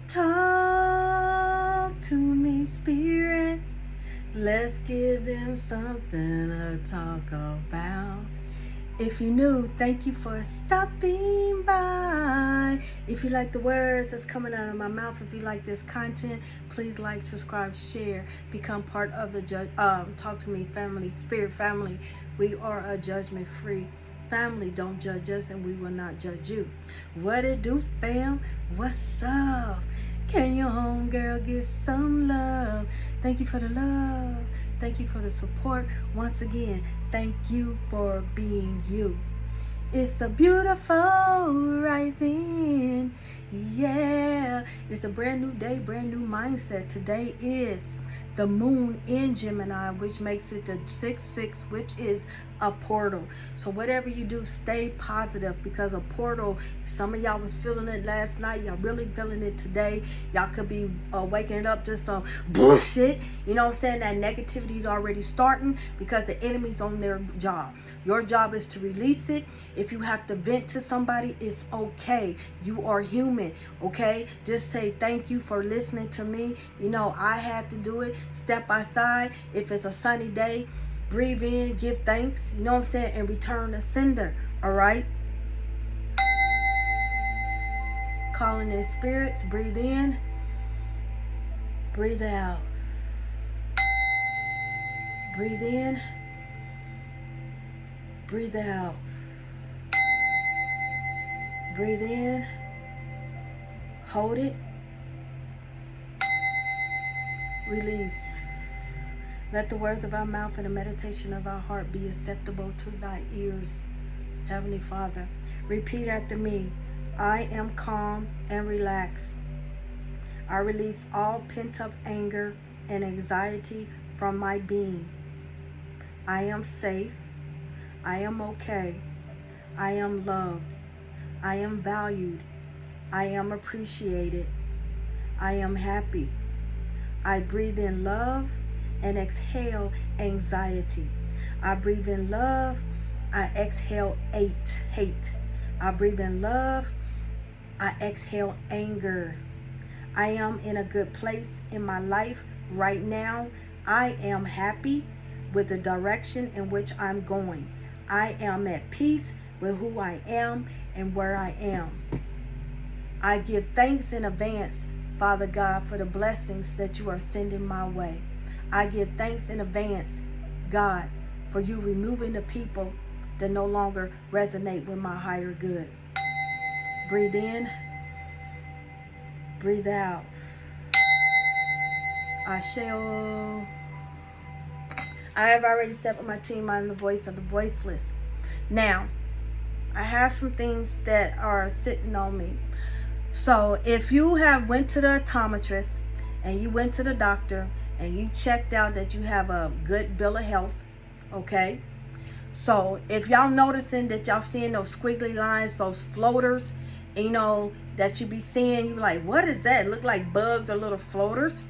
Talk to me, Spirit. Let's give them something to talk about. If you're new, thank you for stopping by. If you like the words that's coming out of my mouth, if you like this content, please like, subscribe, share, become part of the Talk to Me family, Spirit family. We are a judgment-free family. Don't judge us and we will not judge you. What it do, fam? What's up? Can your homegirl get some love? Thank you for the love. Thank you for the support. Once again, thank you for being you. It's a beautiful rising. Yeah. It's a brand new day, brand new mindset. Today is the moon in Gemini, which makes it the 6-6, which is a portal. So whatever you do, stay positive, because a portal, some of y'all was feeling it last night, y'all really feeling it today. Y'all could be waking up to some bullshit. You know what I'm saying? That negativity is already starting because the enemy's on their job. Your job is to release it. If you have to vent to somebody, it's okay. You are human, okay? Just say thank you for listening to me. You know, I had to do it. Step aside. If it's a sunny day, breathe in, give thanks, you know what I'm saying, and return the sender, all right? Calling in spirits, breathe in, breathe out. Breathe in, breathe out. Breathe in, hold it, release. Let the words of our mouth and the meditation of our heart be acceptable to thy ears. Heavenly Father, repeat after me. I am calm and relaxed. I release all pent-up anger and anxiety from my being. I am safe. I am okay. I am loved. I am valued. I am appreciated. I am happy. I breathe in love and exhale anxiety. I breathe in love. I exhale hate. I breathe in love. I exhale anger. I am in a good place in my life right now. I am happy with the direction in which I'm going. I am at peace with who I am and where I am. I give thanks in advance, Father God, for the blessings that you are sending my way. I give thanks in advance, God, for you removing the people that no longer resonate with my higher good. Breathe in, breathe out. I shall. I have already set with my team on the voice of the voiceless. Now, I have some things that are sitting on me. So if you have went to the optometrist and you went to the doctor and you checked out that you have a good bill of health, okay? So if y'all noticing that y'all seeing those squiggly lines, those floaters, you know, that you be seeing, you like, what is that? It look like bugs or little floaters.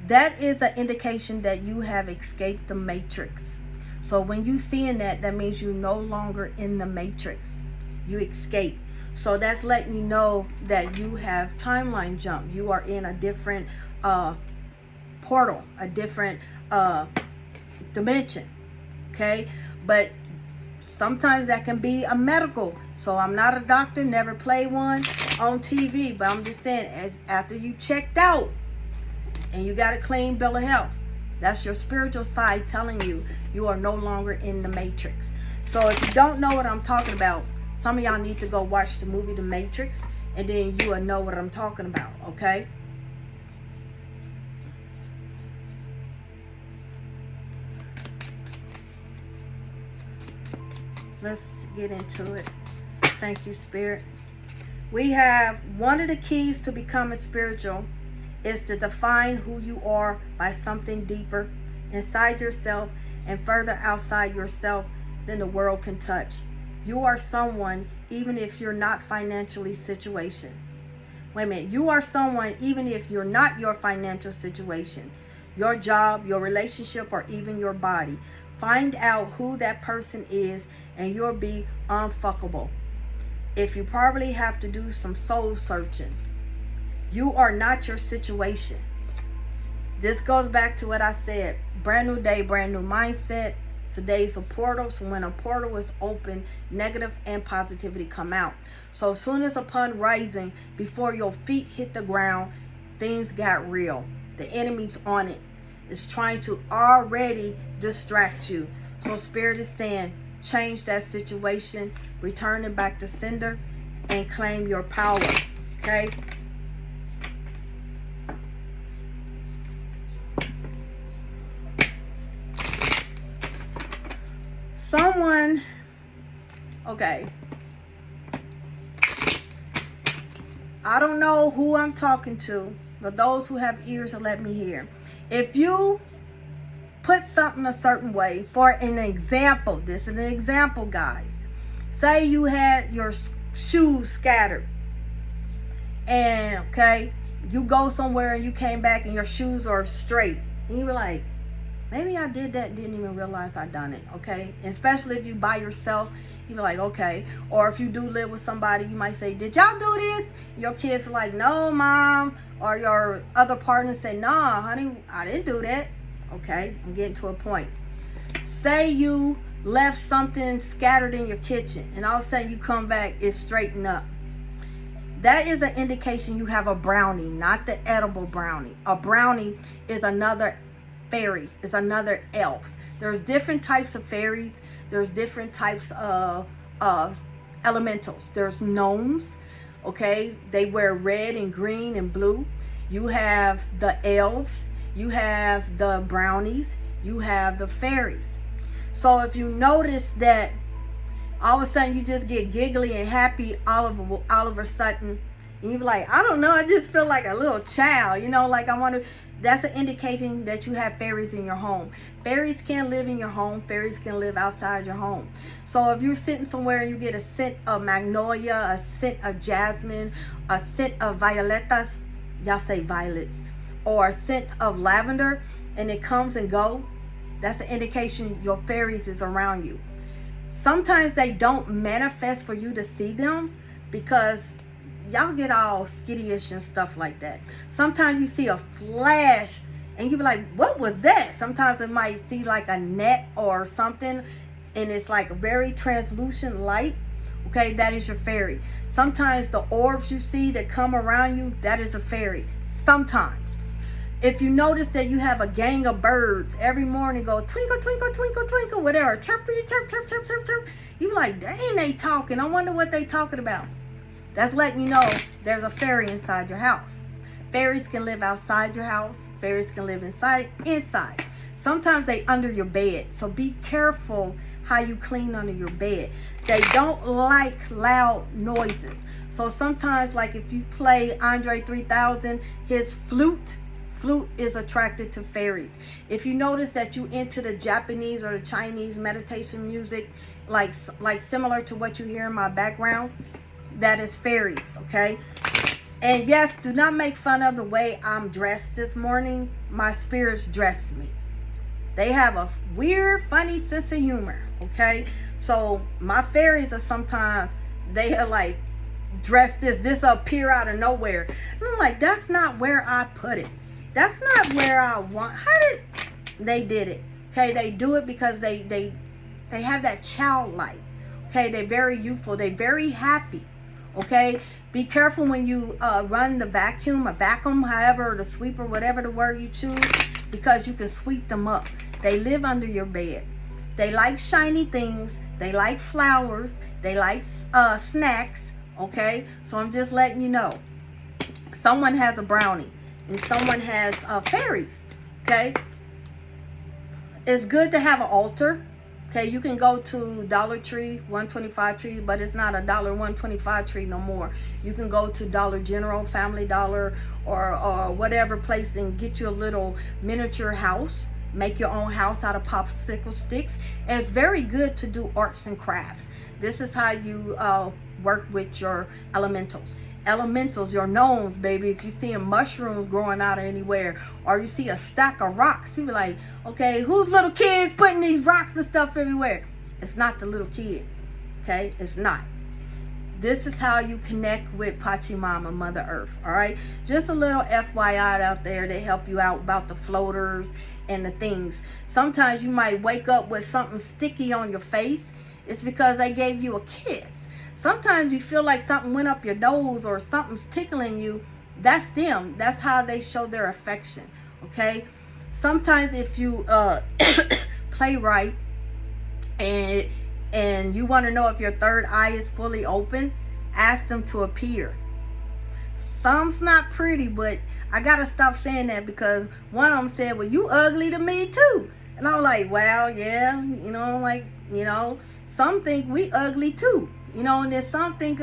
That is an indication that you have escaped the matrix. So when you seeing that, that means you're no longer in the matrix. You escape. So that's letting you know that you have timeline jump. You are in a different portal, a different dimension, okay? But sometimes that can be a medical. So I'm not a doctor, never played one on TV, but I'm just saying, as after you checked out and you got a clean bill of health, that's your spiritual side telling you you are no longer in the matrix. So if you don't know what I'm talking about, some of y'all need to go watch the movie The Matrix, and then you will know what I'm talking about, okay? Let's get into it. Thank you, Spirit. We have one of the keys to becoming spiritual is to define who you are by something deeper inside yourself and further outside yourself than the world can touch. You are someone even if you're not financially situation. Wait a minute. You are someone even if you're not your financial situation, your job, your relationship, or even your body. Find out who that person is and you'll be unfuckable. If you probably have to do some soul searching, You are not your situation. This goes back to what I said. Brand new day, brand new mindset. Today's a portal. So when a portal is open, negative and positivity come out. So as soon as upon rising, before your feet hit the ground, things got real. The enemy's on it. It's trying to already distract you. So Spirit is saying, change that situation, return it back to sender, and claim your power. Okay? Someone, okay, I don't know who I'm talking to, but those who have ears will let me hear. If you put something a certain way, for an example, this is an example, guys. Say you had your shoes scattered, and okay, you go somewhere and you came back and your shoes are straight, and you were like, maybe I did that and didn't even realize I done it, okay? Especially if you by yourself, you be like, okay. Or if you do live with somebody, you might say, did y'all do this? Your kids are like, no, mom. Or your other partner say, nah, honey, I didn't do that. Okay, I'm getting to a point. Say you left something scattered in your kitchen, and all of a sudden you come back, it's straightened up. That is an indication you have a brownie, not the edible brownie. A brownie is another fairy, is another elf. There's different types of fairies. There's different types of elementals. There's gnomes, okay? They wear red and green and blue. You have the elves. You have the brownies. You have the fairies. So if you notice that all of a sudden you just get giggly and happy all of a sudden, and you're like, I don't know, I just feel like a little child, you know, like I want to. That's an indication that you have fairies in your home. Fairies can live in your home. Fairies can live outside your home. So if you're sitting somewhere and you get a scent of magnolia, a scent of jasmine, a scent of violetas, y'all say violets, or a scent of lavender, and it comes and go, that's an indication your fairies is around you. Sometimes they don't manifest for you to see them because y'all get all skittish and stuff like that. Sometimes you see a flash and you be like, what was that? Sometimes it might see like a net or something, and it's like a very translucent light. Okay, that is your fairy. Sometimes the orbs you see that come around you, that is a fairy. Sometimes. If you notice that you have a gang of birds every morning go twinkle, twinkle, twinkle, twinkle, whatever, chirp, chirp, chirp, chirp, chirp, chirp, you be like, dang, they talking. I wonder what they talking about. That's letting you know there's a fairy inside your house. Fairies can live outside your house. Fairies can live inside. Sometimes they under your bed. So be careful how you clean under your bed. They don't like loud noises. So sometimes, like if you play Andre 3000, his flute is attracted to fairies. If you notice that you into the Japanese or the Chinese meditation music, like similar to what you hear in my background, that is fairies, okay? And yes, do not make fun of the way I'm dressed this morning. My spirits dressed me. They have a weird, funny sense of humor, okay? So my fairies are sometimes, they are like, dress this appear out of nowhere. And I'm like, that's not where I put it. That's not where I want. How did they did it? Okay, they do it because they have that childlike. Okay, they're very youthful. They're very happy. Okay, be careful when you run the vacuum, however, the sweeper, whatever the word you choose, because you can sweep them up. They live under your bed. They like shiny things. They like flowers. They like snacks. Okay, so I'm just letting you know. Someone has a brownie and someone has fairies. Okay, it's good to have an altar. Okay, you can go to Dollar Tree, 125 tree, but it's not a $1.25 tree no more. You can go to Dollar General, Family Dollar, or whatever place and get you a little miniature house. Make your own house out of popsicle sticks. And it's very good to do arts and crafts. This is how you work with your elementals. Elementals, your gnomes, baby. If you see mushrooms growing out of anywhere, or you see a stack of rocks, you be like, okay, who's little kids putting these rocks and stuff everywhere? It's not the little kids, okay? It's not. this is how you connect with Pachamama, Mother Earth. All right, just a little FYI out there to help you out about the floaters and the things. Sometimes you might wake up with something sticky on your face. It's because they gave you a kiss. Sometimes you feel like something went up your nose or something's tickling you. That's them. That's how they show their affection. Okay, sometimes if you play right and you want to know if your third eye is fully open, ask them to appear. Some's not pretty, but I gotta stop saying that, because one of them said, well, you ugly to me too. And I was like, well, yeah, some think we ugly too, and then some think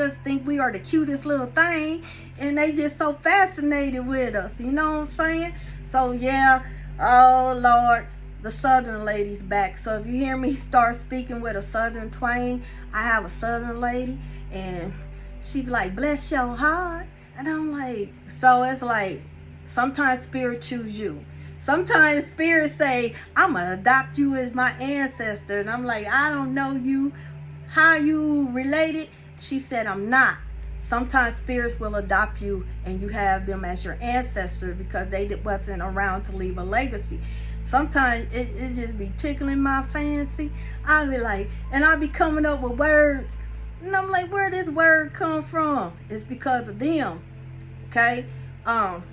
we are the cutest little thing, and they just so fascinated with us, you know what I'm saying? So yeah, oh Lord, the Southern lady's back. So if you hear me start speaking with a Southern twang, I have a Southern lady, and she be like, bless your heart. And I'm like, so it's like, sometimes spirit choose you. Sometimes spirit say, I'm going to adopt you as my ancestor. And I'm like, I don't know you. How you related? She said, I'm not. Sometimes spirits will adopt you and you have them as your ancestor because they wasn't around to leave a legacy. Sometimes it just be tickling my fancy. I'll be like, and I'll be coming up with words. And I'm like, where this word come from? It's because of them. Okay?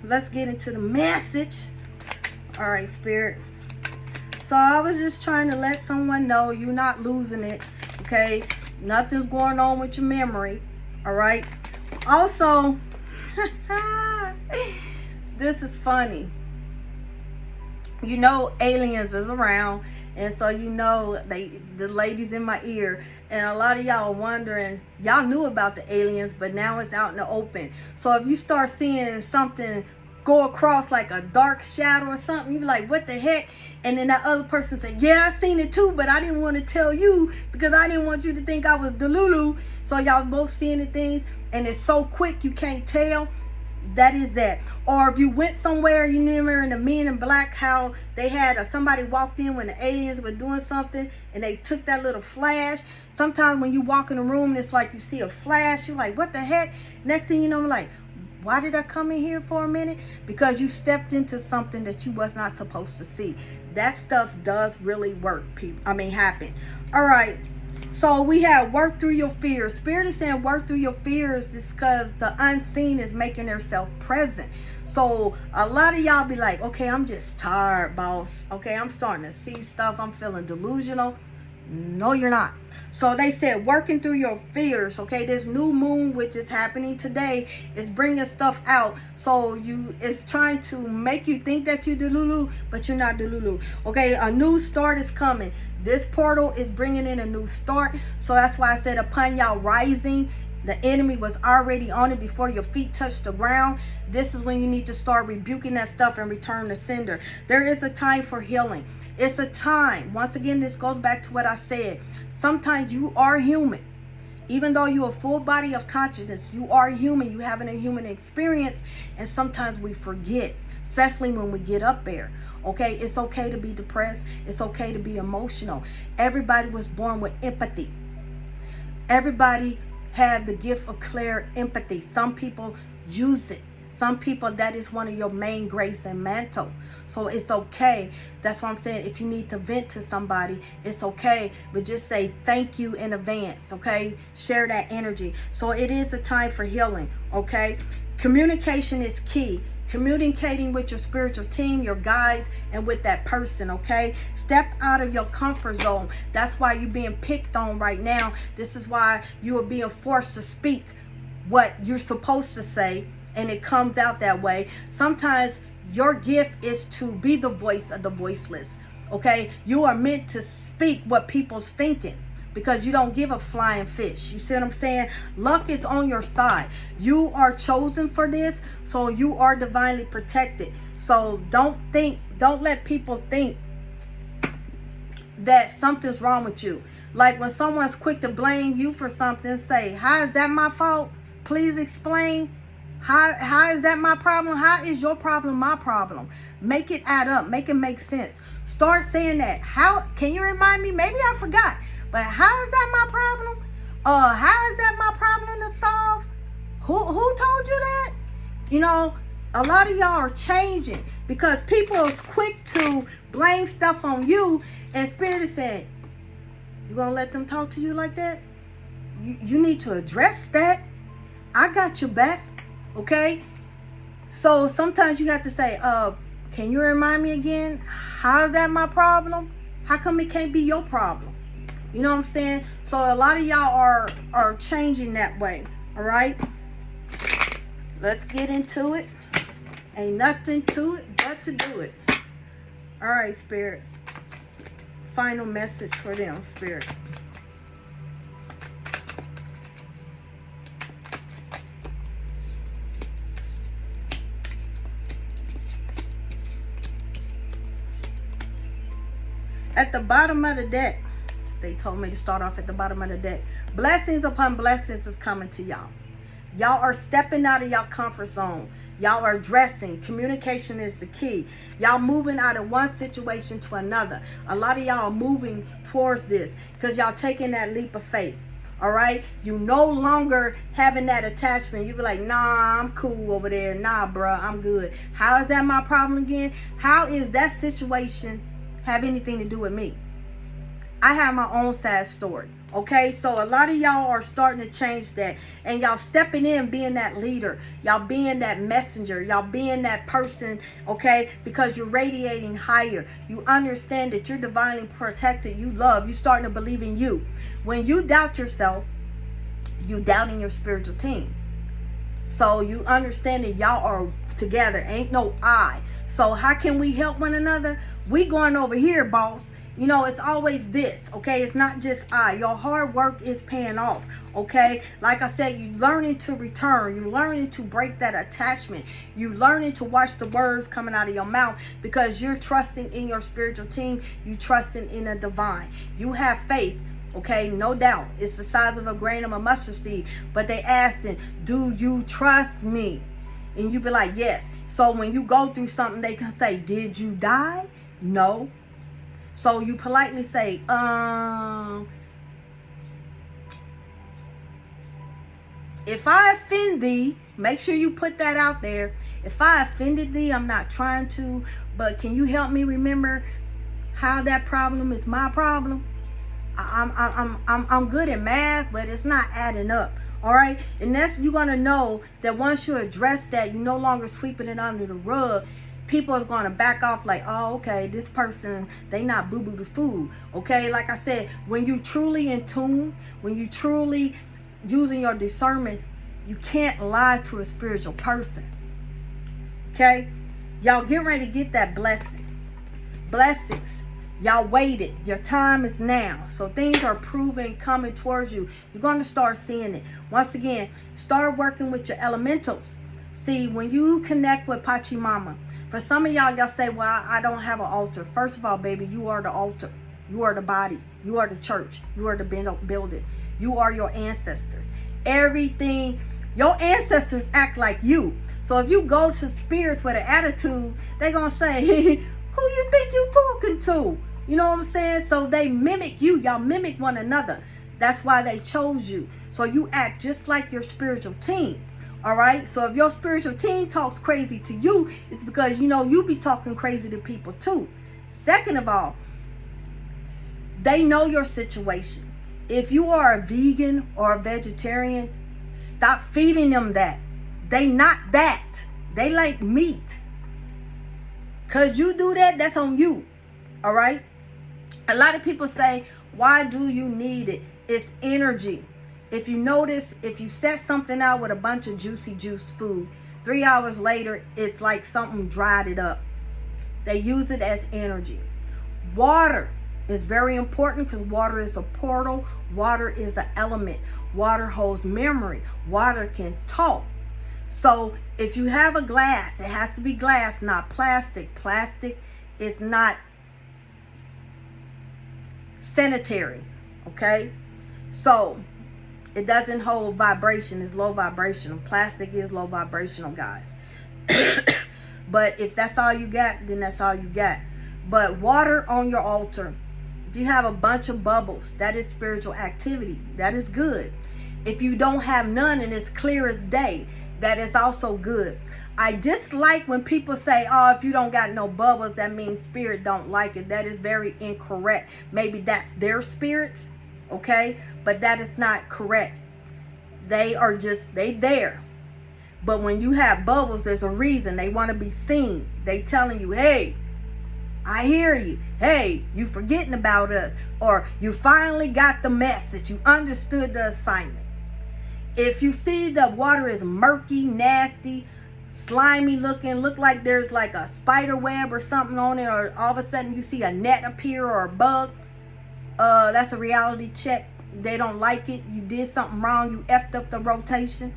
Let's get into the message. All right, Spirit. So I was just trying to let someone know you're not losing it. Okay? Nothing's going on with your memory. All right? Also, this is funny. Aliens is around, and so the ladies in my ear, and a lot of y'all are wondering, y'all knew about the aliens, but now it's out in the open. So if you start seeing something go across like a dark shadow or something, you be like, what the heck? And then that other person say, yeah, I seen it too, but I didn't want to tell you because I didn't want you to think I was Delulu. So y'all both seeing the things, and it's so quick you can't tell. That is that. Or if you went somewhere, you remember in the Men in Black how they had somebody walked in when the aliens were doing something and they took that little flash. Sometimes when you walk in a room, it's like you see a flash. You're like, what the heck? Next thing you know, like, why did I come in here for a minute? Because you stepped into something that you was not supposed to see. That stuff does really work, happen. All right. So we have work through your fears. Spirit is saying work through your fears is because the unseen is making itself present. So a lot of y'all be like, okay, I'm just tired, boss. Okay, I'm starting to see stuff. I'm feeling delusional. No, you're not. So they said working through your fears. Okay, this new moon, which is happening today, is bringing stuff out. So it's trying to make you think that you're Delulu, but you're not Delulu. Okay, a new start is coming. This portal is bringing in a new start. So that's why I said upon y'all rising, the enemy was already on it before your feet touched the ground. This is when you need to start rebuking that stuff and return to sender. There is a time for healing. It's a time. Once again, this goes back to what I said. Sometimes you are human. Even though you're a full body of consciousness, you are human. You having a human experience. And sometimes we forget, especially when we get up there. Okay, it's okay to be depressed. It's okay to be emotional. Everybody was born with empathy. Everybody had the gift of clear empathy. Some people use it. Some people, that is one of your main grace and mantle. So it's okay. That's what I'm saying. If you need to vent to somebody, it's okay. But just say thank you in advance, okay? Share that energy. So it is a time for healing, okay? Communication is key. Communicating with your spiritual team, your guides, and with that person, okay? Step out of your comfort zone. That's why you're being picked on right now. This is why you are being forced to speak what you're supposed to say, and it comes out that way. Sometimes your gift is to be the voice of the voiceless, okay? You are meant to speak what people's thinking, because you don't give a flying fish. You see what I'm saying? Luck is on your side. You are chosen for this, so you are divinely protected. So don't let people think that something's wrong with you. Like when someone's quick to blame you for something, say, how is that my fault? Please explain. How is that my problem? How is your problem my problem? Make it add up. Make it make sense. Start saying that. How can you remind me? Maybe I forgot. But how is that my problem? How is that my problem to solve? Who told you that? You know, a lot of y'all are changing because people are quick to blame stuff on you, and Spirit is saying, you gonna let them talk to you like that? You need to address that. I got your back, okay? So sometimes you have to say, can you remind me again? How is that my problem? How come it can't be your problem? You know what I'm saying? So a lot of y'all are changing that way, all right? Let's get into it. Ain't nothing to it but to do it. All right, Spirit. Final message for them, Spirit. At the bottom of the deck, they told me to start off at the bottom of the deck. Blessings upon blessings is coming to y'all. Y'all are stepping out of y'all comfort zone. Y'all are addressing. Communication is the key. Y'all moving out of one situation to another. A lot of y'all are moving towards this because y'all taking that leap of faith. All right? You no longer having that attachment. You be like, nah, I'm cool over there. Nah, bruh, I'm good. How is that my problem again? How is that situation have anything to do with me? I have my own sad story. Okay, so a lot of y'all are starting to change that, and y'all stepping in, being that leader, y'all being that messenger, y'all being that person, okay, because you're radiating higher. You understand that you're divinely protected, you love, you starting to believe in you. When you doubt yourself, you doubting your spiritual team. So you understand that y'all are together, ain't no I. So how can we help one another? We going over here, boss. You know, it's always this, okay? It's not just I. Your hard work is paying off, okay? Like I said, you learning to return. You learning to break that attachment. You learning to watch the words coming out of your mouth because you're trusting in your spiritual team. You trusting in a divine. You have faith, okay? No doubt. It's the size of a grain of a mustard seed. But they asking, do you trust me? And you be like, yes. So when you go through something, they can say, did you die? No. So you politely say, if I offend thee, make sure you put that out there. If I offended thee, I'm not trying to, but can you help me remember how that problem is my problem? I'm good at math, but it's not adding up. All right, and that's, you're gonna know that once you address that, you're no longer sweeping it under the rug. People is going to back off like, oh, okay, this person, they not boo-boo the food. Okay, like I said, when you truly in tune, when you truly using your discernment, you can't lie to a spiritual person. Okay, y'all get ready to get that blessing. Blessings. Y'all waited. Your time is now. So things are proving, coming towards you. You're going to start seeing it. Once again, start working with your elementals. See, when you connect with Pachamama, for some of y'all, y'all say, well, I don't have an altar. First of all, baby, you are the altar. You are the body. You are the church. You are the building. You are your ancestors. Everything, your ancestors act like you. So if you go to spirits with an attitude, they're going to say, who you think you talking to? You know what I'm saying? So they mimic you. Y'all mimic one another. That's why they chose you. So you act just like your spiritual team. All right, so if your spiritual team talks crazy to you, it's because, you know, you be talking crazy to people too. Second of all, they know your situation. If you are a vegan or a vegetarian, stop feeding them that. They not that. They like meat. Because you do that, that's on you. All right? A lot of people say, why do you need it? It's energy. If you notice, if you set something out with a bunch of juicy juice food, 3 hours later, it's like something dried it up. They use it as energy. Water is very important because water is a portal. Water is an element. Water holds memory. Water can talk. So if you have a glass, it has to be glass, not plastic. Plastic is not sanitary, okay? So it doesn't hold vibration. It's low vibrational. Plastic is low vibrational, guys. But if that's all you got, then that's all you got. But water on your altar. If you have a bunch of bubbles, that is spiritual activity. That is good. If you don't have none and it's clear as day, that is also good. I dislike when people say, oh, if you don't got no bubbles, that means spirit don't like it. That is very incorrect. Maybe that's their spirits, okay? But that is not correct. They are just, they there. But when you have bubbles, there's a reason. They want to be seen. They telling you, hey, I hear you. Hey, you forgetting about us. Or you finally got the message. You understood the assignment. If you see the water is murky, nasty, slimy looking, look like there's like a spider web or something on it, or all of a sudden you see a net appear or a bug, that's a reality check. They don't like it. You did something wrong. You effed up the rotation.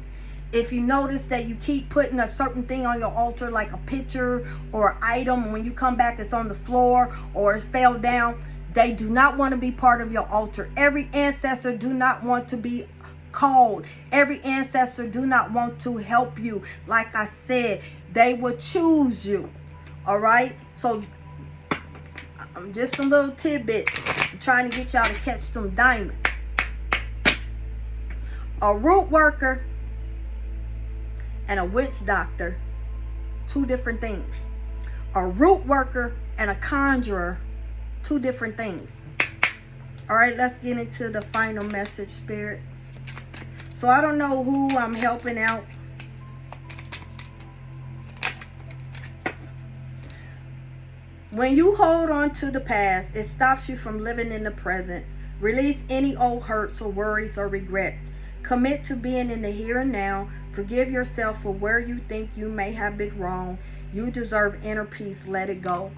If you notice that you keep putting a certain thing on your altar, like a picture or an item, when you come back it's on the floor or it fell down, they do not want to be part of your altar. Every ancestor do not want to be called. Every ancestor do not want to help you. Like I said, they will choose you. All right? So I'm just a little tidbit. I'm trying to get y'all to catch some diamonds. A root worker and a witch doctor, two different things. A root worker and a conjurer, two different things. All right, let's get into the final message, Spirit. So I don't know who I'm helping out. When you hold on to the past, it stops you from living in the present. Release any old hurts or worries or regrets. Commit to being in the here and now. Forgive yourself for where you think you may have been wrong. You deserve inner peace. Let it go.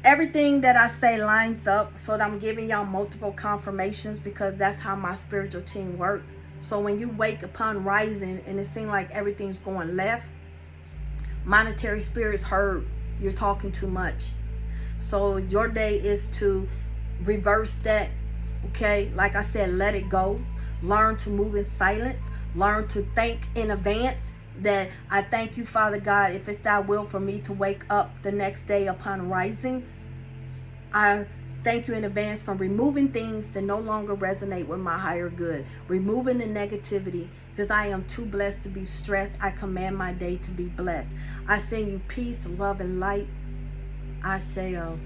Everything that I say lines up, so that I'm giving y'all multiple confirmations, because that's how my spiritual team works. So when you wake upon rising and it seems like everything's going left, monetary spirits heard you're talking too much. So your day is to reverse that, okay? Like I said, let it go. Learn to move in silence. Learn to thank in advance that I thank you, Father God, if it's thy will for me to wake up the next day upon rising. I thank you in advance for removing things that no longer resonate with my higher good. Removing the negativity, because I am too blessed to be stressed. I command my day to be blessed. I send you peace, love, and light. Asheo.